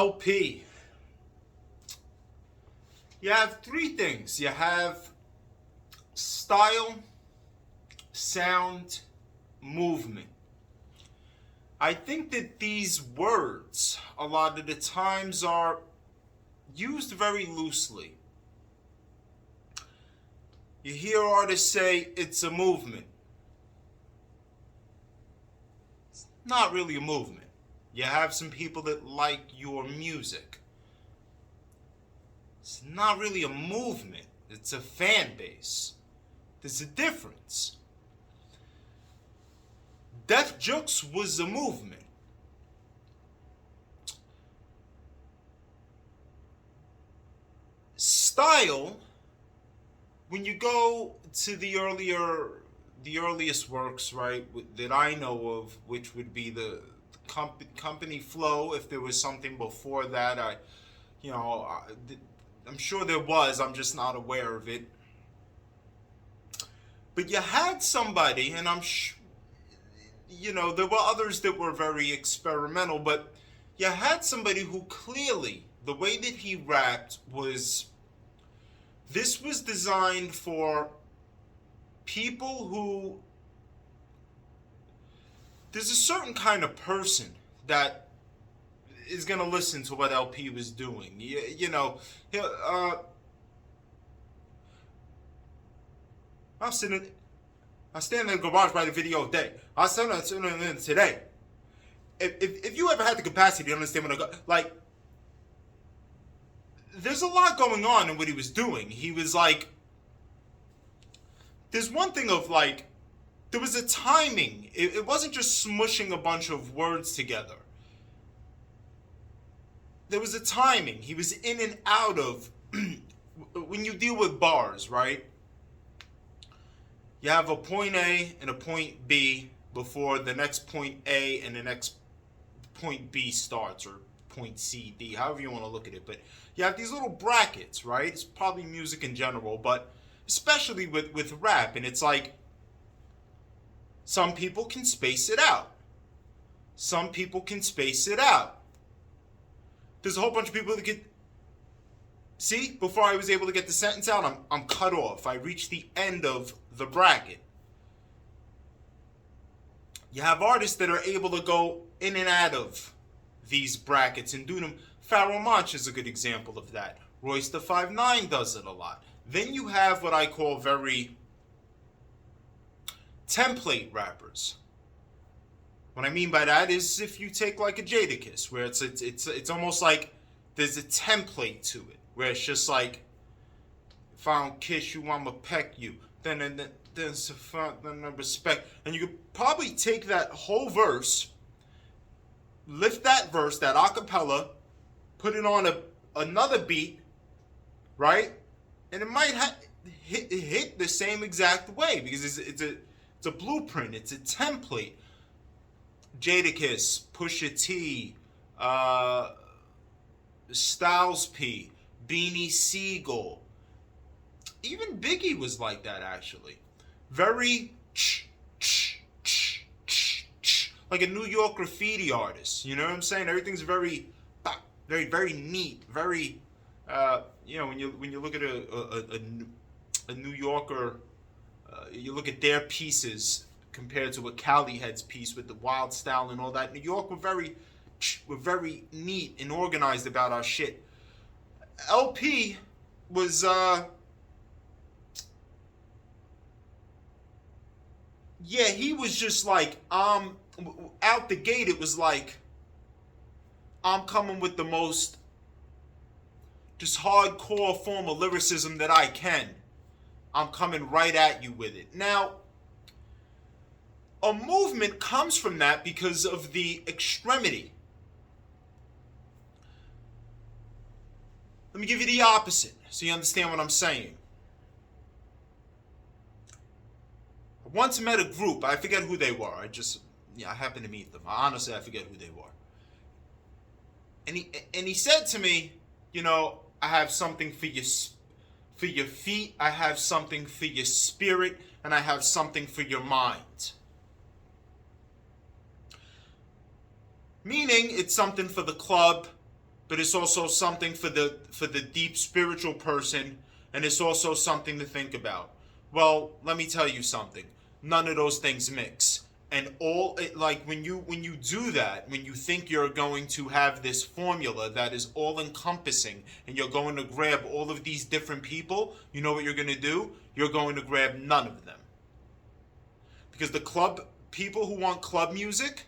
LP. You have three things. You have style, sound, movement. I think that these words, a lot of the times, are used very loosely. You hear artists say it's a movement. It's not really a movement. You have some people that like your music. It's not really a movement. It's a fan base. There's a difference. Def Jux was a movement. Style, when you go to the earliest works, right, that I know of, which would be the company flow. If there was something before that, I'm sure there was. I'm just not aware of it. But you had somebody, and there were others that were very experimental, but you had somebody who clearly, the way that he rapped this was designed for people who, there's a certain kind of person that is going to listen to what LP was doing. I stand in the garage by the video day. I stand in today. If you ever had the capacity to understand what I got, like, there's a lot going on in what he was doing. He was like, there's one thing of like, there was a timing. It wasn't just smushing a bunch of words together. There was a timing. He was in and out of, when you deal with bars, right? You have a point A and a point B before the next point A and the next point B starts, or point C, D, however you want to look at it. But you have these little brackets, right? It's probably music in general, but especially with rap. And it's like, some people can space it out. Some people can space it out. There's a whole bunch of people that could... See, before I was able to get the sentence out, I'm cut off. I reached the end of the bracket. You have artists that are able to go in and out of these brackets and do them. Pharoah Monch is a good example of that. Royce the 5'9" does it a lot. Then you have what I call very template rappers. What I mean by that is if you take like a Jadakiss, where it's almost like there's a template to it, where it's just like, if I don't kiss you, I'ma peck you. Then I respect. And you could probably take that whole verse, lift that verse, that acapella, put it on another beat, right? And it might hit the same exact way, because it's a blueprint, it's a template. Jadakiss, Pusha T, Styles P, Beanie Siegel. Even Biggie was like that, actually. Very like a New York graffiti artist. You know what I'm saying? Everything's very, very neat. Very, when you look at a New Yorker, you look at their pieces compared to a Cali Head's piece with the wild style and all that. New York, we're very neat and organized about our shit. LP was he was just like, out the gate it was like, I'm coming with the most just hardcore form of lyricism that I can. I'm coming right at you with it. Now, a movement comes from that because of the extremity. Let me give you the opposite so you understand what I'm saying. I once met a group. I forget who they were. I happened to meet them. Honestly, I forget who they were. And he said to me, I have something for your feet, I have something for your spirit, and I have something for your mind. Meaning, it's something for the club, but it's also something for the deep spiritual person, and it's also something to think about. Well, let me tell you something. None of those things mix. And all it, like when you do that, when you think you're going to have this formula that is all encompassing, and you're going to grab all of these different people, you know what you're going to do? You're going to grab none of them. Because the club people who want club music.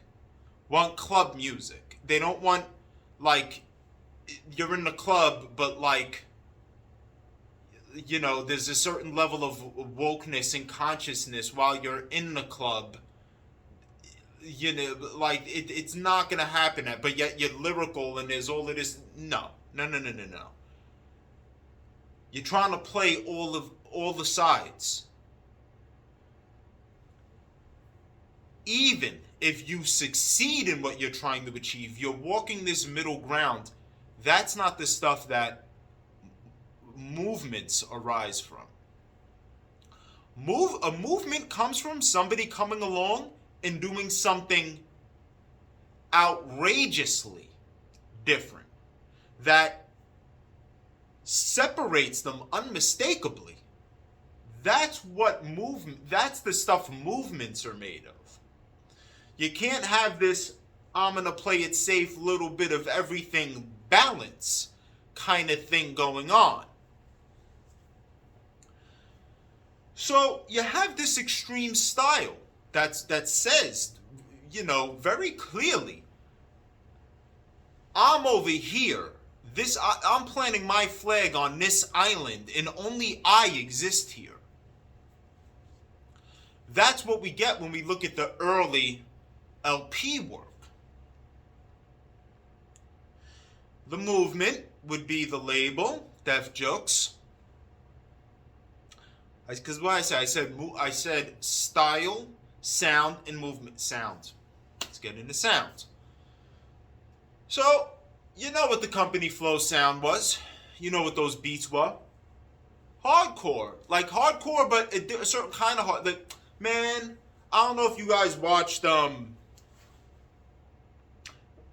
They don't want, like, you're in the club, but like, you know, there's a certain level of wokeness and consciousness while you're in the club. You know, like it's not gonna happen. But yet you're lyrical and there's all of this. No, no, no, no, no, no. You're trying to play all the sides. Even if you succeed in what you're trying to achieve, you're walking this middle ground. That's not the stuff that movements arise from. A movement comes from somebody coming along and doing something outrageously different that separates them unmistakably. That's the stuff movements are made of. You can't have this I'm gonna play it safe, little bit of everything balance kind of thing going on. So you have this extreme style that says, you know, very clearly, I'm over here. I'm planting my flag on this island, and only I exist here. That's what we get when we look at the early LP work. The movement would be the label, Def Jux. Because what I said style, sound, and movement. Sound. Let's get into sound. So, you know what the company flow sound was. You know what those beats were. Hardcore. Like hardcore, but a certain kind of hard. Like, man, I don't know if you guys watched, what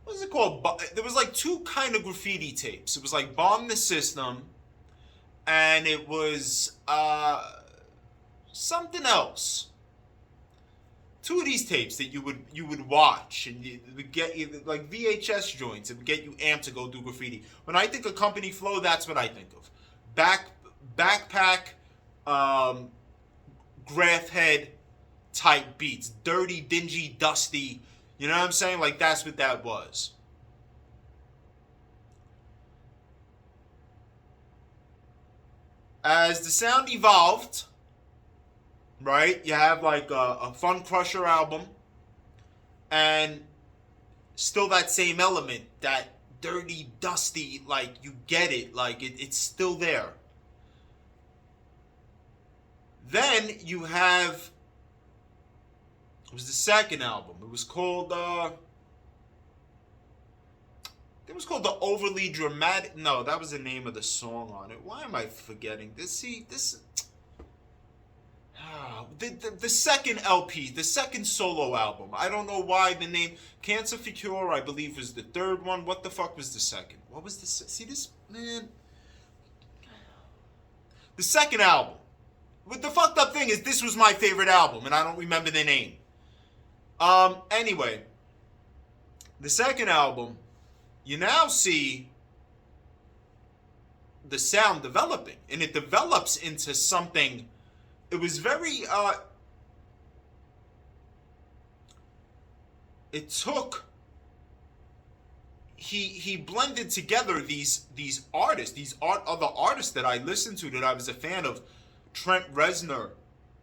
was it called? There was like two kind of graffiti tapes. It was like Bomb the System, and it was, something else. Two of these tapes that you would watch, and it would get you like VHS joints. It would get you amped to go do graffiti. When I think of company flow, that's what I think of. Backpack, graph head type beats, dirty, dingy, dusty. You know what I'm saying? Like that's what that was. As the sound evolved, right? You have like a Fun Crusher album, and still that same element, that dirty, dusty, like you get it, like it's still there. Then you have, it was the second album. It was called the Overly Dramatic. No, that was the name of the song on it. Why am I forgetting this? The second LP, the second solo album. I don't know why the name Cancer for Cure, I believe, was the third one. What the fuck was the second? What was the see this man? The second album. But the fucked up thing is, this was my favorite album, and I don't remember the name. Anyway, the second album, you now see the sound developing, and it develops into something. It was very, it took, he blended together these artists, other artists that I listened to, that I was a fan of. Trent Reznor,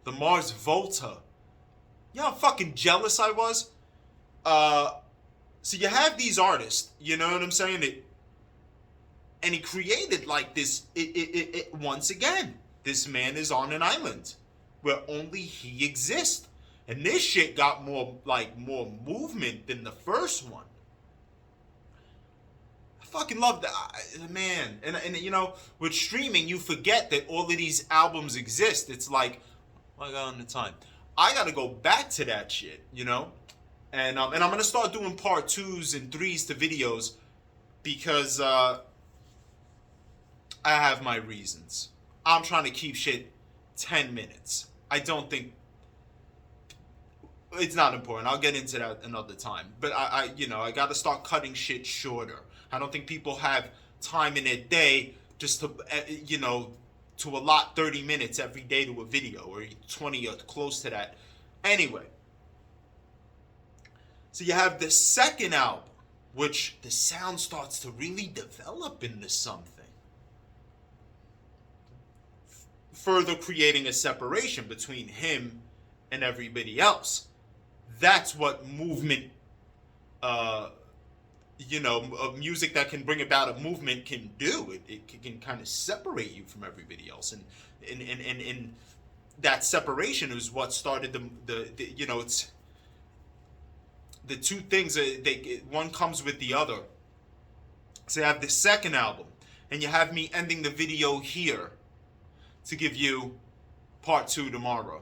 the Mars Volta. You know how fucking jealous I was? So you have these artists, you know what I'm saying? And he created like this, once again, this man is on an island where only he exists. And this shit got more movement than the first one. I fucking love that, man. And you know, with streaming, you forget that all of these albums exist. It's like, I got on the time. I gotta go back to that shit, you know? And I'm gonna start doing part 2s and 3s to videos, because I have my reasons. I'm trying to keep shit 10 minutes. I don't think it's not important. I'll get into that another time. But I got to start cutting shit shorter. I don't think people have time in their day just to, to allot 30 minutes every day to a video, or 20 or close to that. Anyway, so you have the second album, which the sound starts to really develop into something, further creating a separation between him and everybody else. That's what movement, music that can bring about a movement can do. It can kind of separate you from everybody else, and that separation is what started it's the two things. One comes with the other. So you have the second album, and you have me ending the video here to give you part 2 tomorrow.